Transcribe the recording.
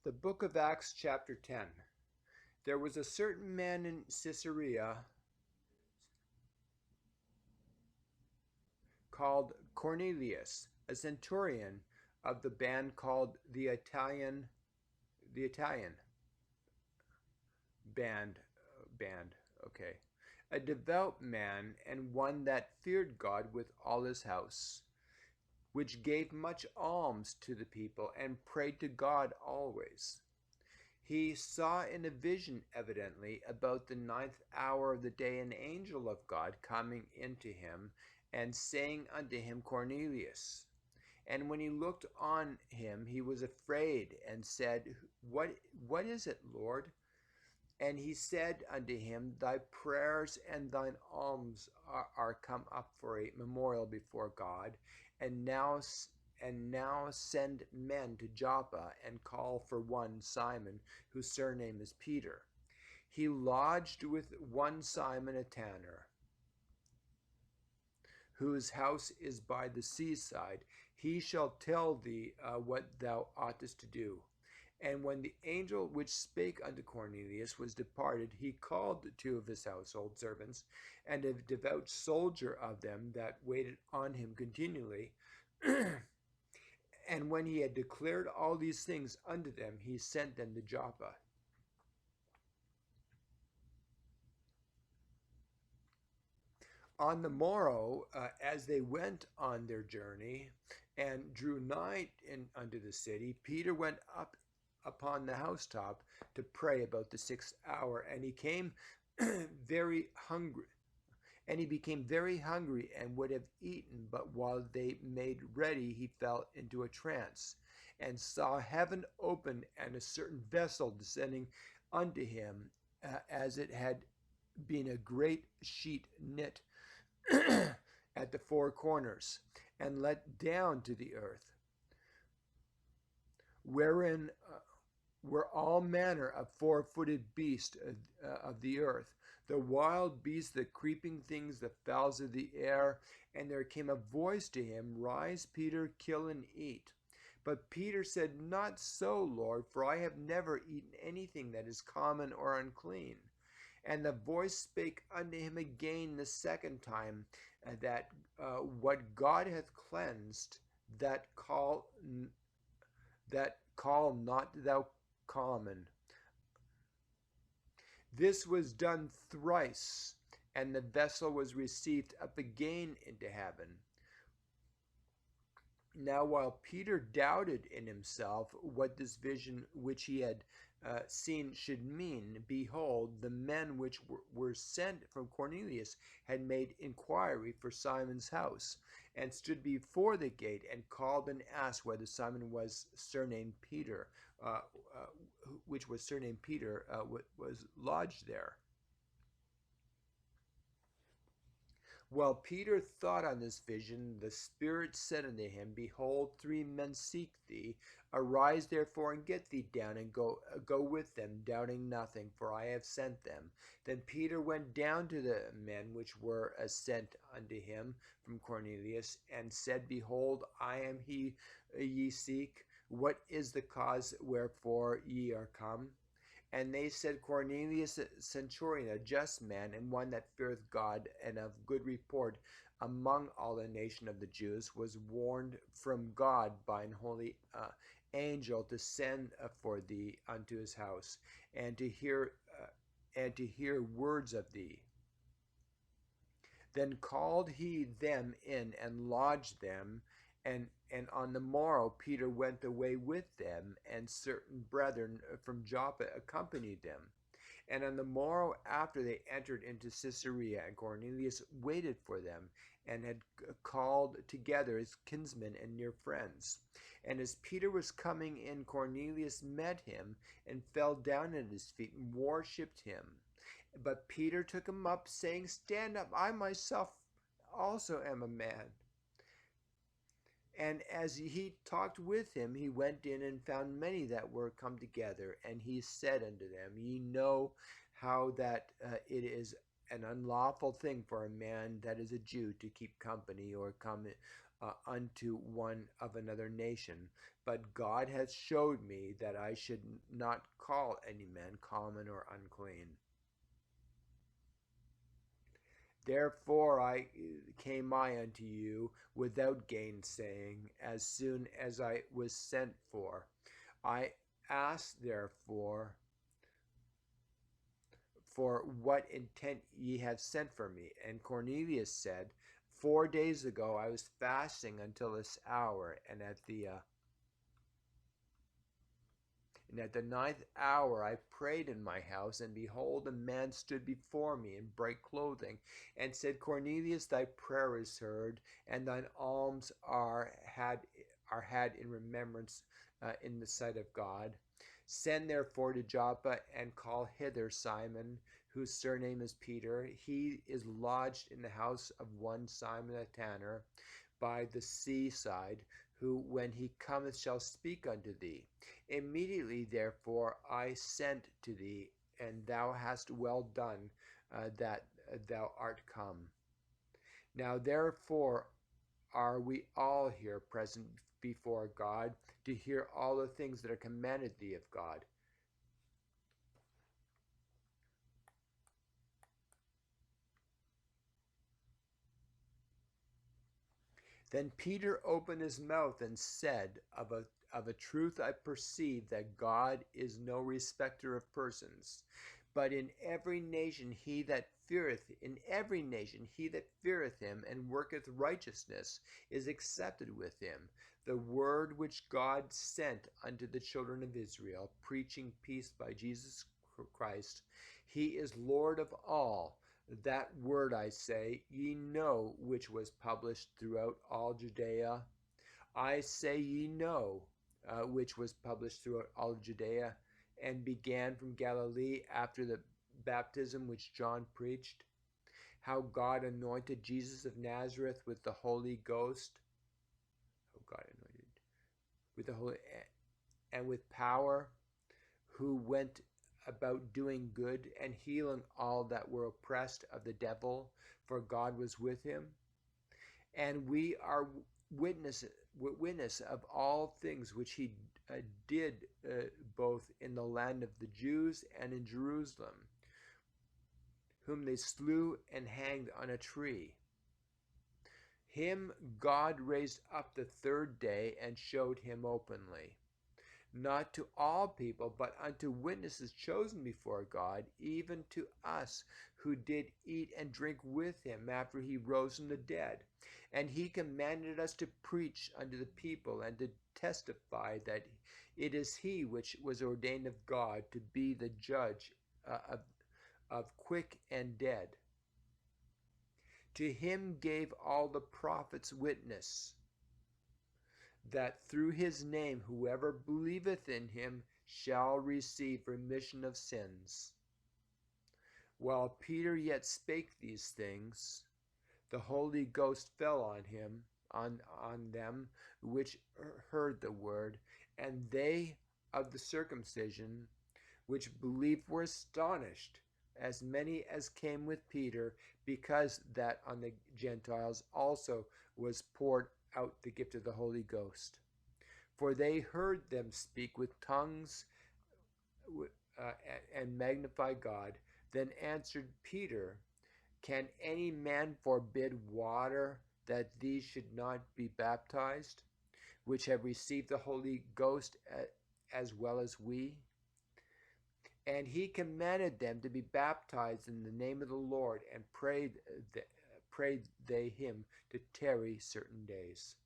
The book of Acts, chapter 10. There was a certain man in Caesarea called Cornelius, a centurion of the band called the Italian band. Okay. A devout man and one that feared God with all his house, which gave much alms to the people and prayed to God always. He saw in a vision, evidently, about the ninth hour of the day, an angel of God coming into him and saying unto him, Cornelius. And when he looked on him, he was afraid and said, What is it, Lord? And he said unto him, Thy prayers and thine alms are come up for a memorial before God. And now send men to Joppa and call for one Simon, whose surname is Peter. He lodged with one Simon, a tanner, whose house is by the seaside. He shall tell thee what thou oughtest to do. And when the angel which spake unto Cornelius was departed, he called two of his household servants, and a devout soldier of them that waited on him continually. And when he had declared all these things unto them, he sent them to Joppa. On the morrow, as they went on their journey and drew nigh unto the city, Peter went up upon the housetop to pray about the sixth hour, and he came very hungry. And he became very hungry and would have eaten, but while they made ready, he fell into a trance, and saw heaven open, and a certain vessel descending unto him, as it had been a great sheet knit at the four corners, and let down to the earth, wherein were all manner of four-footed beasts of the earth, the wild beasts, the creeping things, the fowls of the air. And there came a voice to him, Rise, Peter, kill and eat. But Peter said, Not so, Lord, for I have never eaten anything that is common or unclean. And the voice spake unto him again the second time, that what God hath cleansed, that call not thou common. This was done thrice, and the vessel was received up again into heaven. Now, while Peter doubted in himself what this vision which he had seen should mean, behold, the men which were sent from Cornelius had made inquiry for Simon's house, and stood before the gate, and called and asked whether Simon was surnamed Peter, was lodged there. While Peter thought on this vision, the Spirit said unto him, Behold, three men seek thee. Arise therefore and get thee down, and go with them, doubting nothing, for I have sent them. Then Peter went down to the men which were sent unto him from Cornelius, and said, Behold, I am he ye seek. What is the cause wherefore ye are come? And they said, Cornelius, a centurion, a just man, and one that feareth God, and of good report among all the nation of the Jews, was warned from God by an holy angel to send for thee unto his house, and to hear words of thee. Then called he them in and lodged them. And on the morrow Peter went away with them, and certain brethren from Joppa accompanied them. And on the morrow after they entered into Caesarea, and Cornelius waited for them, and had called together his kinsmen and near friends. And as Peter was coming in, Cornelius met him, and fell down at his feet, and worshipped him. But Peter took him up, saying, Stand up, I myself also am a man. And as he talked with him, he went in and found many that were come together. And he said unto them, Ye know how that it is an unlawful thing for a man that is a Jew to keep company or come unto one of another nation, but God hath showed me that I should not call any man common or unclean. Therefore came I unto you without gainsaying, as soon as I was sent for. I asked therefore for what intent ye have sent for me. And Cornelius said, 4 days ago I was fasting until this hour, and at the ninth hour I prayed in my house, and behold, a man stood before me in bright clothing, and said, Cornelius, thy prayer is heard, and thine alms are had in remembrance in the sight of God. Send therefore to Joppa, and call hither Simon, whose surname is Peter. He is lodged in the house of one Simon a tanner by the seaside, who when he cometh shall speak unto thee. Immediately therefore I sent to thee, and thou hast well done that thou art come. Now therefore are we all here present before God, to hear all the things that are commanded thee of God. Then Peter opened his mouth and said, Of a truth I perceive that God is no respecter of persons, but in every nation he that feareth him and worketh righteousness is accepted with him. The word which God sent unto the children of Israel, preaching peace by Jesus Christ, he is Lord of all. That word, I say, ye know, which was published throughout all Judea. I say ye know, which was published throughout all Judea, and began from Galilee after the baptism which John preached, how God anointed Jesus of Nazareth with the Holy Ghost, how God anointed with the Holy and with power, who went about doing good and healing all that were oppressed of the devil, for God was with him. And we are witness of all things which he did both in the land of the Jews and in Jerusalem, whom they slew and hanged on a tree. Him God raised up the third day and showed him openly, not to all people, but unto witnesses chosen before God, even to us who did eat and drink with him after he rose from the dead. And he commanded us to preach unto the people and to testify that it is he which was ordained of God to be the judge of quick and dead. To him gave all the prophets witness, that through his name whoever believeth in him shall receive remission of sins. While Peter yet spake these things, the Holy Ghost fell on him, on them which heard the word, and they of the circumcision which believed were astonished, as many as came with Peter, because that on the Gentiles also was poured out the gift of the Holy Ghost. For they heard them speak with tongues and magnify God. Then answered Peter, Can any man forbid water that these should not be baptized, which have received the Holy Ghost as well as we? And he commanded them to be baptized in the name of the Lord, and prayed they him to tarry certain days.